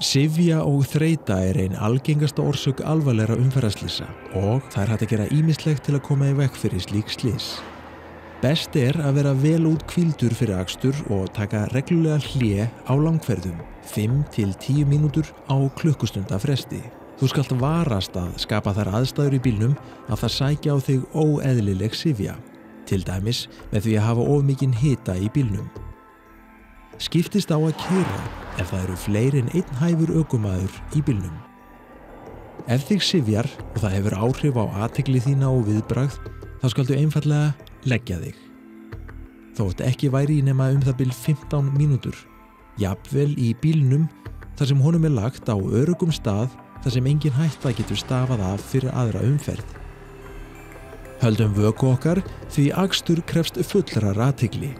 Syfja og þreyta ein algengasta orsök alvarlegra umferðarslysa og það hægt að gera ýmislegt til að koma í veg fyrir slík slys. Best að vera vel úthvíldur fyrir akstur og taka reglulega hlé á langferðum, 5 til 10 mínútur á klukkustunda fresti. Þú skalt varast að skapa þær aðstæður í bílnum að það sækja á þig óeðlileg syfja, til dæmis með því að hafa of mikinn hita í bílnum. Skiptist á að keyra ef það eru fleiri en einn hæfur ökumaður í bílnum. Ef þig syfjar og það hefur áhrif á athygli þína og viðbragð, þá skaltu einfaldlega leggja þig. Þótt ekki væri nema það bil 15 mínútur, jafnvel í bílnum þar sem honum lagt á öruggum stað þar sem engin hætta getur stafað af fyrir aðra umferð. Höldum vöku okkar því akstur krefst fullrar athygli.